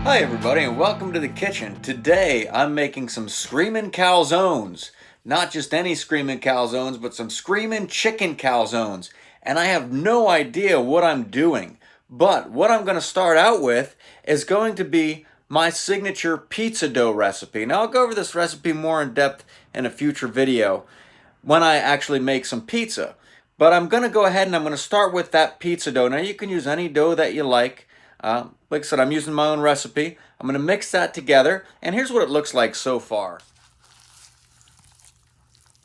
Hi everybody and welcome to the kitchen. Today I'm making some Screamin' calzones. Not just any Screamin' calzones, but some Screamin' chicken calzones. And I have no idea what I'm doing. But what I'm going to start out with is going to be my signature pizza dough recipe. Now I'll go over this recipe more in depth in a future video when I actually make some pizza. But I'm going to go ahead and I'm going to start with that pizza dough. Now you can use any dough that you like. Like I said, I'm using my own recipe. I'm going to mix that together, and here's what it looks like so far.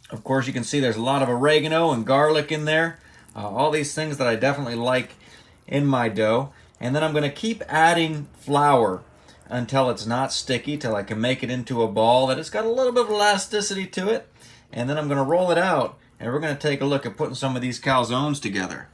Of course, you can see there's a lot of oregano and garlic in there. All these things that I definitely like in my dough. And then I'm going to keep adding flour until it's not sticky, till I can make it into a ball that has got a little bit of elasticity to it. And then I'm going to roll it out, and we're going to take a look at putting some of these calzones together.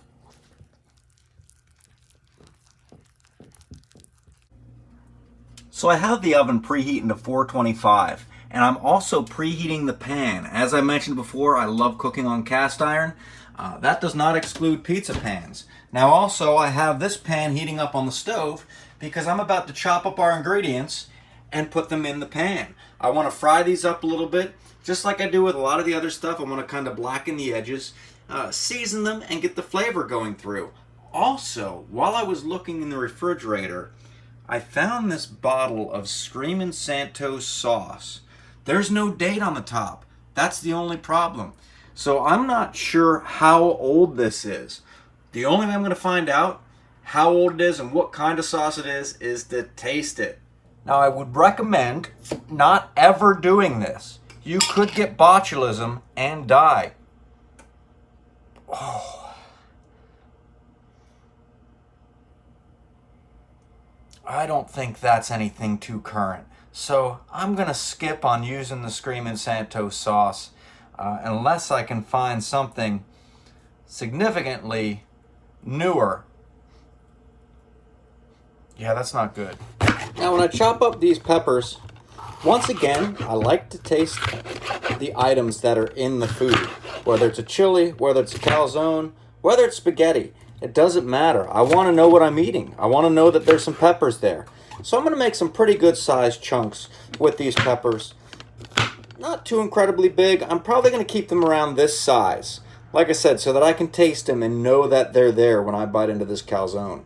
So I have the oven preheating to 425, and I'm also preheating the pan. As I mentioned before, I love cooking on cast iron. That does not exclude pizza pans. Now also I have this pan heating up on the stove because I'm about to chop up our ingredients and put them in the pan. I want to fry these up a little bit, just like I do with a lot of the other stuff. I want to kind of blacken the edges, season them, and get the flavor going through. Also, while I was looking in the refrigerator, I found this bottle of Screamin' Santos sauce. There's no date on the top. That's the only problem. So I'm not sure how old this is. The only way I'm going to find out how old it is and what kind of sauce it is to taste it. Now I would recommend not ever doing this. You could get botulism and die. Oh. I don't think that's anything too current. So I'm going to skip on using the Screamin' Santos sauce unless I can find something significantly newer. Yeah, that's not good. Now when I chop up these peppers, once again, I like to taste the items that are in the food. Whether it's a chili, whether it's a calzone, whether it's spaghetti. It doesn't matter. I want to know what I'm eating. I want to know that there's some peppers there. So I'm going to make some pretty good sized chunks with these peppers. Not too incredibly big. I'm probably going to keep them around this size. Like I said, so that I can taste them and know that they're there when I bite into this calzone.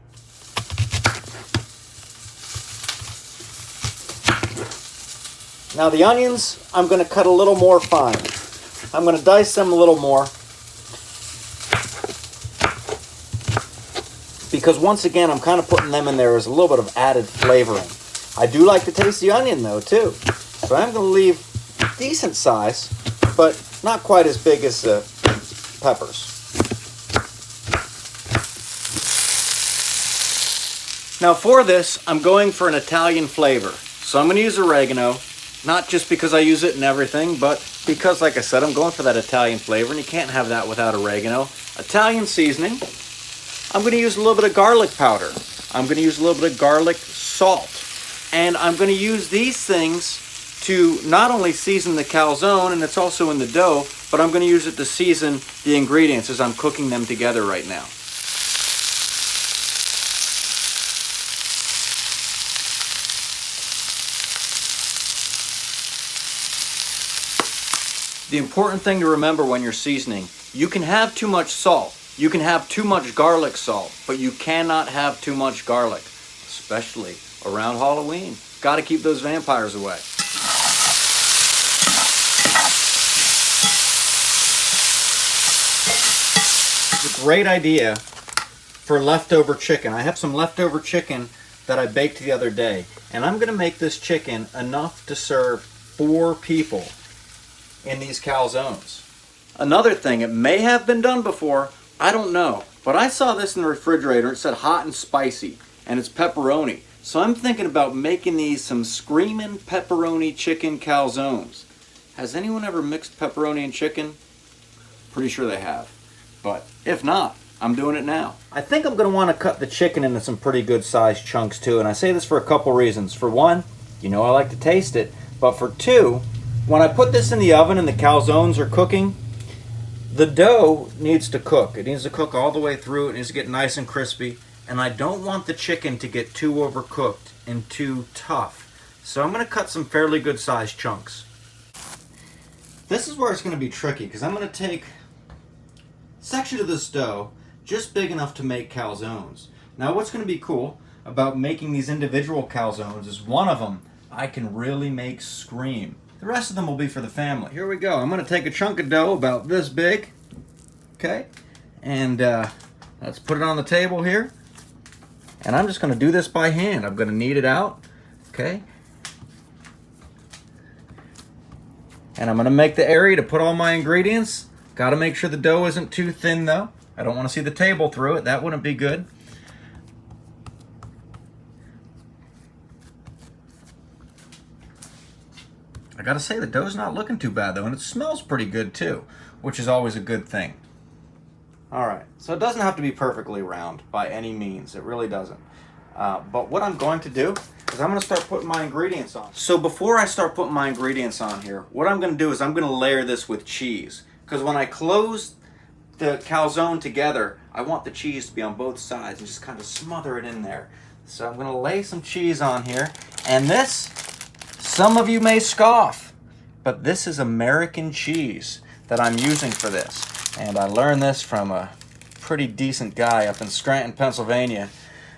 Now the onions, I'm going to cut a little more fine. I'm going to dice them a little more. Because once again, I'm kind of putting them in there as a little bit of added flavoring. I do like to taste the onion though too. So I'm going to leave decent size, but not quite as big as the peppers. Now for this, I'm going for an Italian flavor. So I'm going to use oregano, not just because I use it in everything, but because, like I said, I'm going for that Italian flavor, and you can't have that without oregano. Italian seasoning. I'm going to use a little bit of garlic powder. I'm going to use a little bit of garlic salt. And I'm going to use these things to not only season the calzone, and it's also in the dough, but I'm going to use it to season the ingredients as I'm cooking them together right now. The important thing to remember when you're seasoning, you can have too much salt. You can have too much garlic salt, but you cannot have too much garlic, especially around Halloween. Got to keep those vampires away. It's a great idea for leftover chicken. I have some leftover chicken that I baked the other day, and I'm going to make this chicken enough to serve 4 people in these calzones. Another thing, it may have been done before, I don't know, but I saw this in the refrigerator. It said hot and spicy, and it's pepperoni. So I'm thinking about making these some Screamin' pepperoni chicken calzones. Has anyone ever mixed pepperoni and chicken? Pretty sure they have. But if not, I'm doing it now. I think I'm going to want to cut the chicken into some pretty good sized chunks too, and I say this for a couple reasons. For one, you know I like to taste it, but for two, when I put this in the oven and the calzones are cooking, the dough needs to cook. It needs to cook all the way through. It needs to get nice and crispy. and I don't want the chicken to get too overcooked and too tough. So I'm going to cut some fairly good sized chunks. This is where it's going to be tricky, because I'm going to take a section of this dough just big enough to make calzones. Now what's going to be cool about making these individual calzones is one of them I can really make scream. The rest of them will be for the family. Here we go. I'm going to take a chunk of dough about this big, okay, and let's put it on the table here. And I'm just going to do this by hand. I'm going to knead it out, okay, and I'm going to make the area to put all my ingredients. Got to make sure the dough isn't too thin though. I don't want to see the table through it. That wouldn't be good. I gotta say, the dough's not looking too bad though, and it smells pretty good too, which is always a good thing. Alright, so it doesn't have to be perfectly round by any means. It really doesn't. But what I'm going to do is I'm going to start putting my ingredients on. So before I start putting my ingredients on here, what I'm going to do is I'm going to layer this with cheese. Because when I close the calzone together, I want the cheese to be on both sides and just kind of smother it in there. So I'm going to lay some cheese on here. And this, some of you may scoff, but this is American cheese that I'm using for this. And I learned this from a pretty decent guy up in Scranton, Pennsylvania.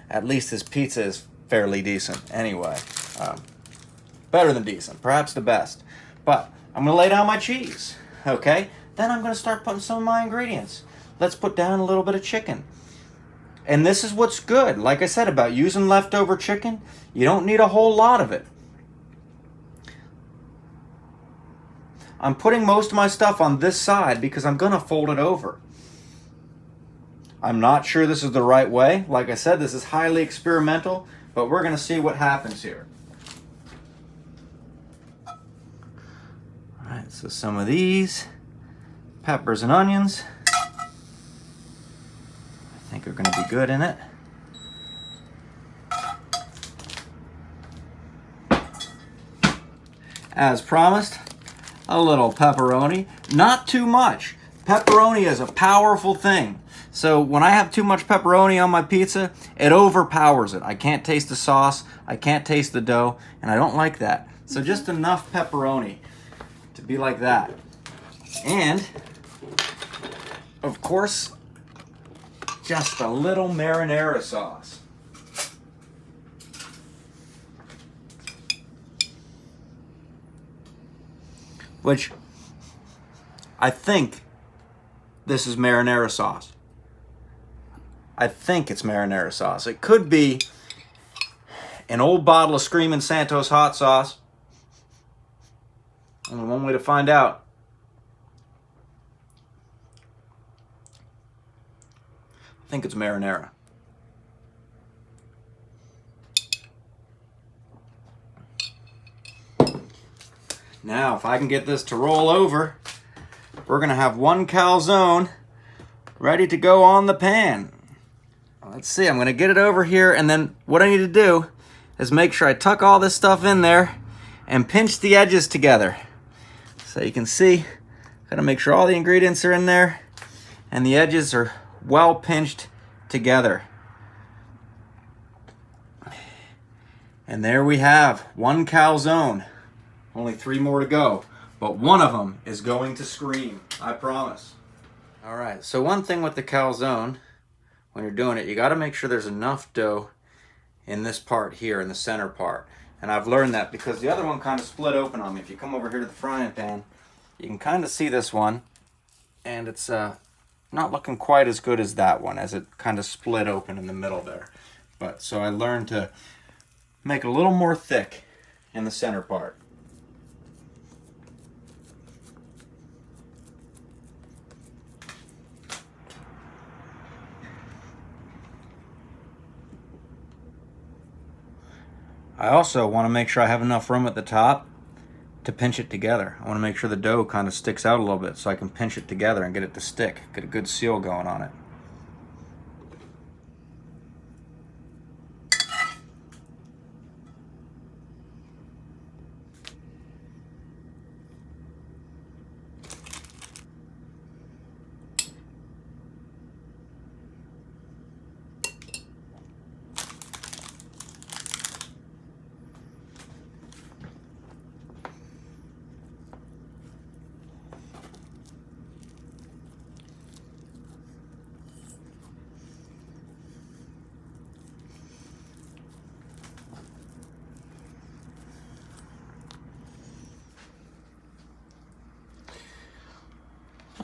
At least his pizza is fairly decent. Anyway, better than decent, perhaps the best. But I'm going to lay down my cheese, okay? Then I'm going to start putting some of my ingredients. Let's put down a little bit of chicken. And this is what's good, like I said, about using leftover chicken. You don't need a whole lot of it. I'm putting most of my stuff on this side because I'm going to fold it over. I'm not sure this is the right way. Like I said, this is highly experimental, but we're going to see what happens here. All right, so some of these peppers and onions, I think are going to be good in it. As promised, a little pepperoni. Not too much. Pepperoni is a powerful thing. So when I have too much pepperoni on my pizza, it overpowers it. I can't taste the sauce, I can't taste the dough, and I don't like that. So just enough pepperoni to be like that. And, of course, just a little marinara sauce. Which, I think this is marinara sauce. I think it's marinara sauce. It could be an old bottle of Screamin Santos hot sauce. Only one way to find out. I think it's marinara. Now, if I can get this to roll over, we're going to have one calzone ready to go on the pan. Let's see, I'm going to get it over here, and then what I need to do is make sure I tuck all this stuff in there and pinch the edges together. So you can see, got to make sure all the ingredients are in there and the edges are well pinched together. And there we have one calzone. Only 3 more to go, but one of them is going to scream, I promise. All right, so one thing with the calzone, when you're doing it, you got to make sure there's enough dough in this part here, in the center part. And I've learned that because the other one kind of split open on me. If you come over here to the frying pan, you can kind of see this one, and it's not looking quite as good as that one, as it kind of split open in the middle there. But so I learned to make it a little more thick in the center part. I also want to make sure I have enough room at the top to pinch it together. I want to make sure the dough kind of sticks out a little bit so I can pinch it together and get it to stick, get a good seal going on it.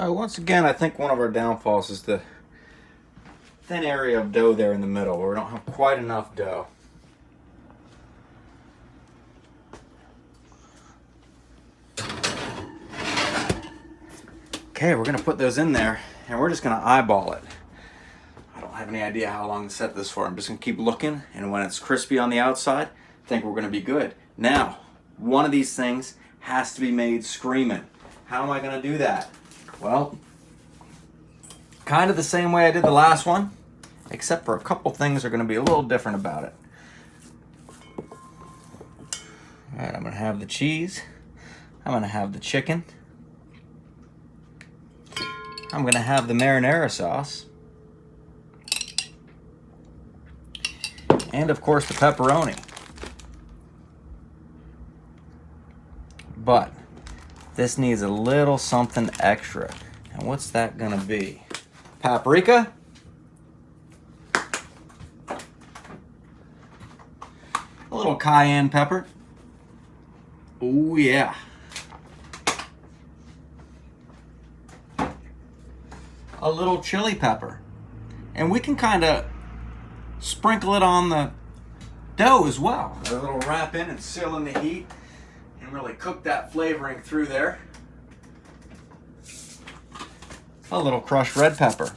Once again, I think one of our downfalls is the thin area of dough there in the middle where we don't have quite enough dough. Okay, we're gonna put those in there and we're just gonna eyeball it. I don't have any idea how long to set this for. I'm just gonna keep looking, and when it's crispy on the outside, I think we're gonna be good. Now, one of these things has to be made screaming. How am I gonna do that? Well, kind of the same way I did the last one, except for a couple things are gonna be a little different about it. All right, I'm gonna have the cheese. I'm gonna have the chicken. I'm gonna have the marinara sauce. And of course the pepperoni. But this needs a little something extra. And what's that gonna be? Paprika? A little cayenne pepper. Oh yeah. A little chili pepper. And we can kind of sprinkle it on the dough as well. A little wrap in and seal in the heat and really cook that flavoring through there. A little crushed red pepper.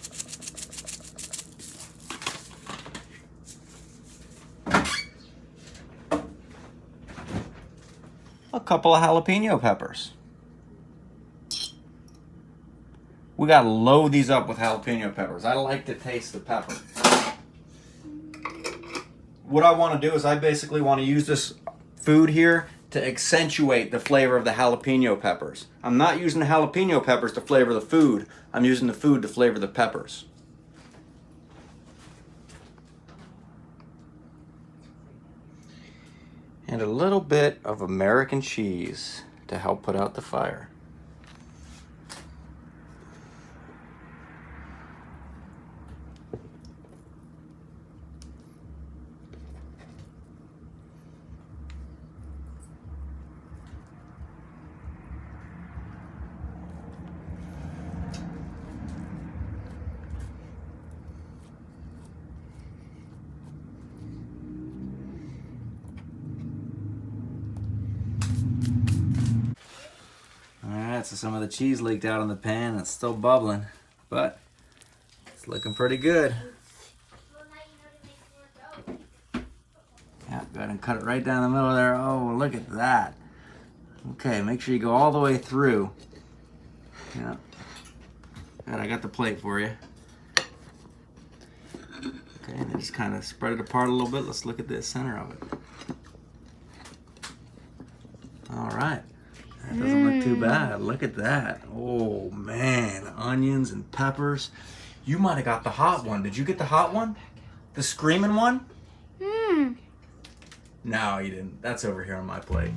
A couple of jalapeno peppers. We gotta load these up with jalapeno peppers. I like to taste the pepper. What I want to do is I basically want to use this food here to accentuate the flavor of the jalapeno peppers. I'm not using the jalapeno peppers to flavor the food. I'm using the food to flavor the peppers. And a little bit of American cheese to help put out the fire. Alright, so some of the cheese leaked out in the pan. It's still bubbling, but it's looking pretty good. Yeah, go ahead and cut it right down the middle there. Oh, look at that. Okay, make sure you go all the way through. Yeah. Good, I got the plate for you. Okay, and then just kind of spread it apart a little bit. Let's look at the center of it. Alright. That doesn't look too bad. Look at that. Oh man, onions and peppers. You might have got the hot one. Did you get the hot one? The Screamin' one? No, you didn't. That's over here on my plate.